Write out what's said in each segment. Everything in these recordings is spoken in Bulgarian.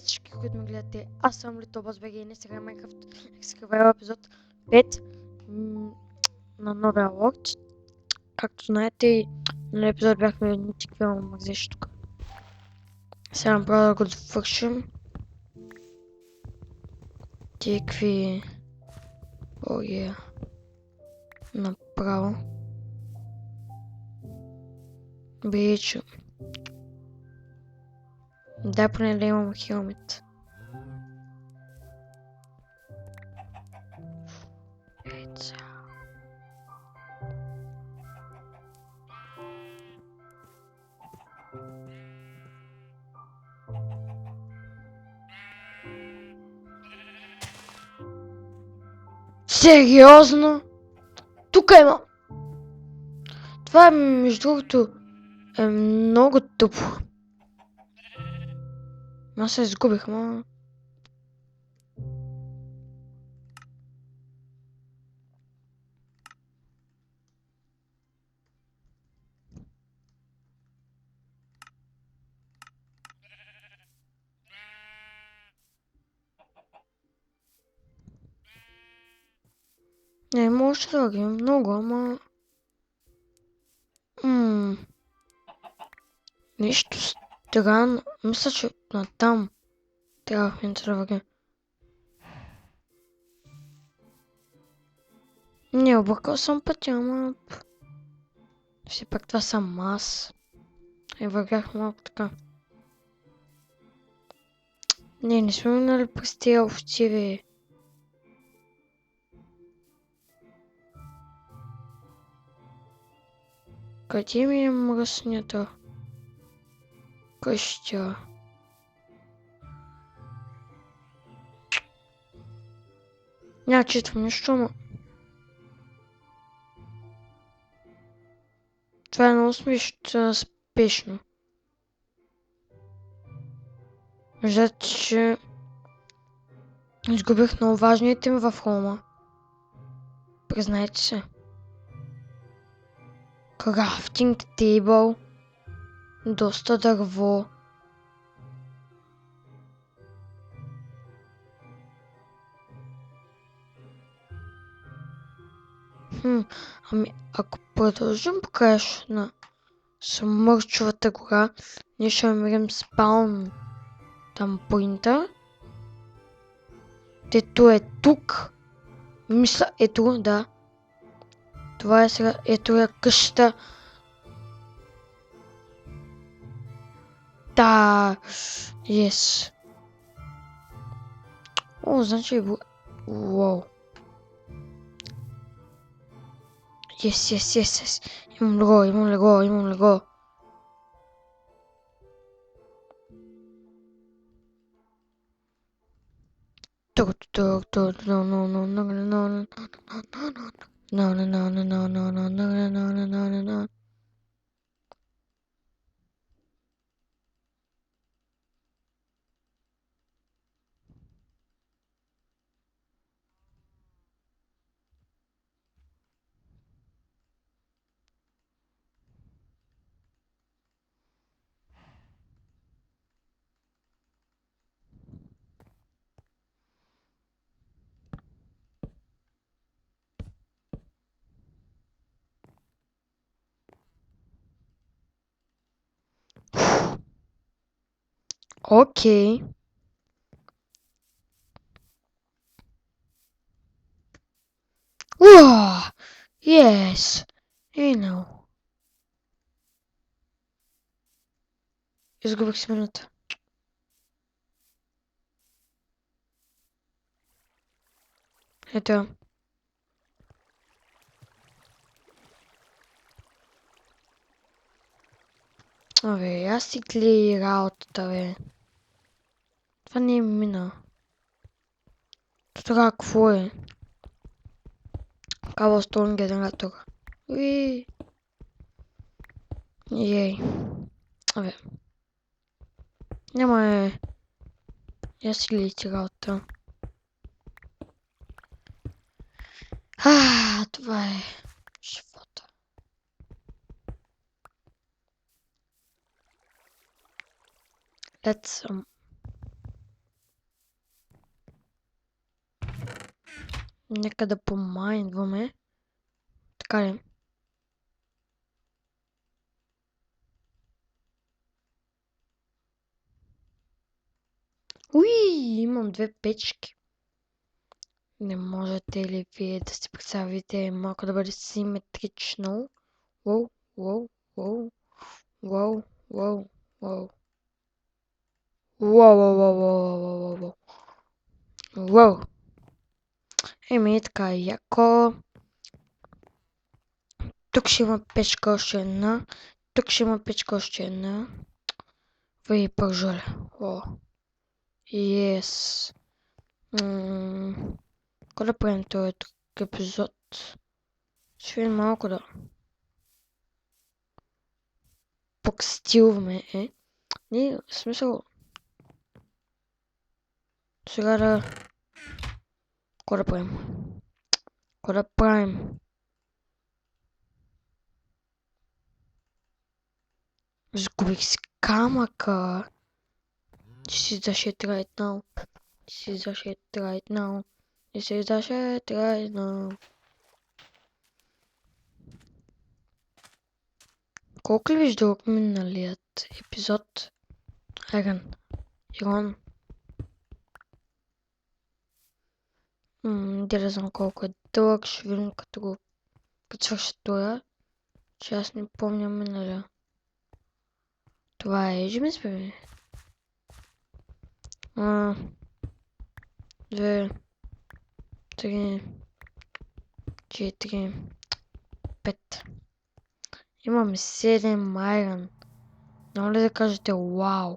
всички, които ме гледате. Аз съм Литобас БГ и сега Minecraft Survival епизод 5 на новия лог. Както знаете, на епизод бяхме такива магазинчи тук. Сега направо да го довършим. Тикви... О, е. Направо. Бичо. Дай поне да имам хелмет. Ейца. Сериозно? Тук има. Това между другото е много тъпо. Аз се изгубих, ама... Не, може да ги много, ама... Нищо странно. Мисля, че натам трябвахме да ги. Не, объркал съм пътя, ама... Все пак това съм аз. И вървях малко така. Не сме минали през тия овци. Къде ми е мръснята къща? Няма читам нищо, ама... Това е много спешно. Виждате, че... Изгубих много важният им в Рома. Признайте се. Крафтинг тейбъл. Доста дърво. Ами, ако продължим по краш на Съмърчевата гора, ние ще намерим спаун там поинта. Ето е тук. Мисля, ето, да. Това е сега, ето е къщата. Да, yes. О, значи, уау. Yes. Имам лего. No. Окей. Уау! Yes! Изгубих си минута. Ето. Абе, аз си гледай работата, бе. Това не е мина. Тогава какво е? Cobblestone генератор. Уи. Ей. Абе. Няма е. Я си гледайте работа. Това е живота. Нека да помайндваме. Така ли? Уи, имам 2 печки. Не можете ли вие да си представите малко да бъде симетрично? Уоу, уоу, уоу, уоу, уоу, уоу. Уоу, уоу, уоу, уоу, уоу, уоу. Уоу. Еми, така, яко. Тук ще има печка още една. Тук ще има печка още една. Вай, пържоля. О. Yes. Кога да правим този тук епизод? Ще видим малко да покстилваме, Не, в смисъл... Сега да... Кога да правим? Кога да правим? Сгубих си камъка. This is the shit right now. This is the shit right now. This is the shit right now. Колко ли виж дълъг миналият епизод? Айган. Ирон. Да не знам колко е дълъг. Ще видим като свърши това. Че аз не помня миналия. Това е Ejimис, бе. 2, 3, 4, 5. Имаме 7 айрон. Няма ли да кажете вау?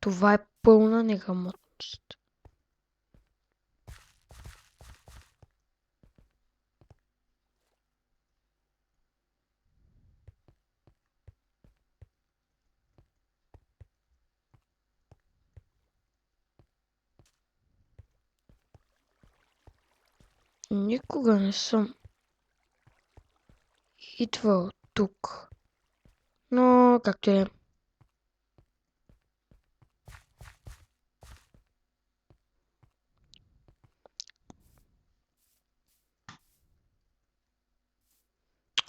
Това е пълна неграмотност. Никога не съм идвал тук. Но както е.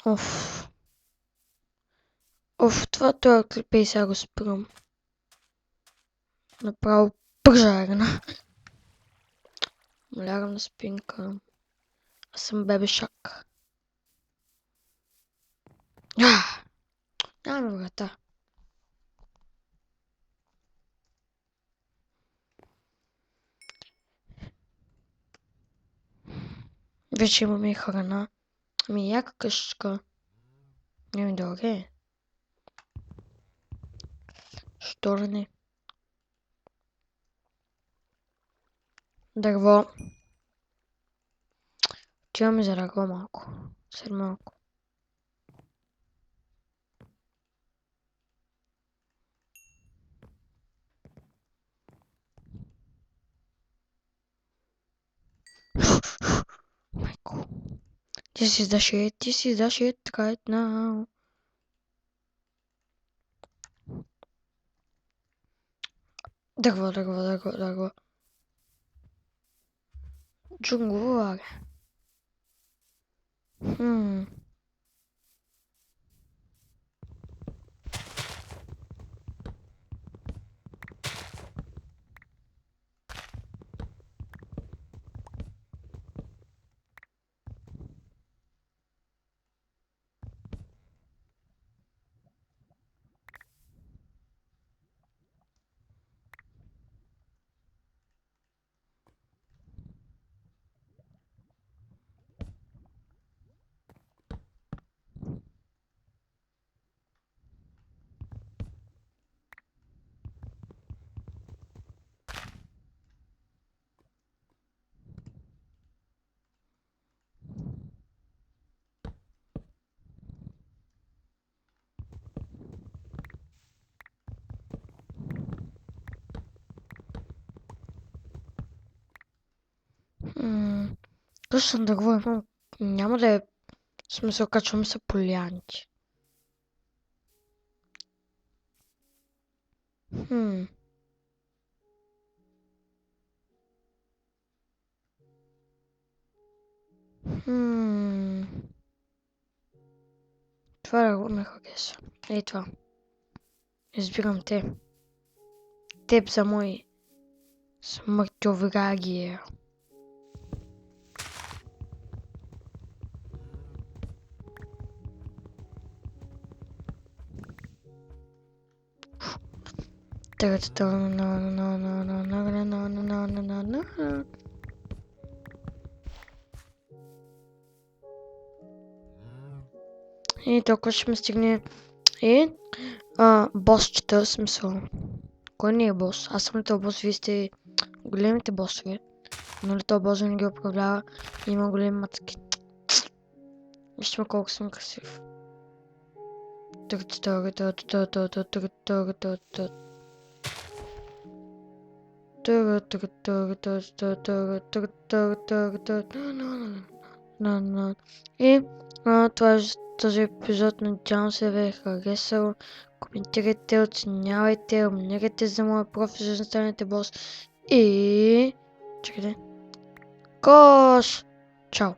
Оф. Оф, това клип и сега го спирам. Направо пържарена. Лягам на спинка. Аз съм бебе шак. Нямаме врата. Вече имаме и храна. Ами яка къщичка. Еми добре. Що ли не? Дърво. Отиваме за дърво малко. След малко. Майко. This is the shit. This is the shit right now. Дърво. Джунгла. Къща дърво имам. Няма да е смисъл, качвам се полянки. Хм. Това да го ме хареса. Ей това. Избирам те. Теб за мой смъртоврагия. И толкова ще ме стигне. И босчета, смисъл. Кой не е бос? Аз съм ли този бос? Вие сте големите босове. Но ли този бос не ги управлява и има големи мацки. Вижте ме колко съм красив. И това е този епизод. Надявам се ви е харесал. Коментирайте, оценявайте, абонирайте за моя профил, за да станете бос. И... чакайте. Кош! Чао!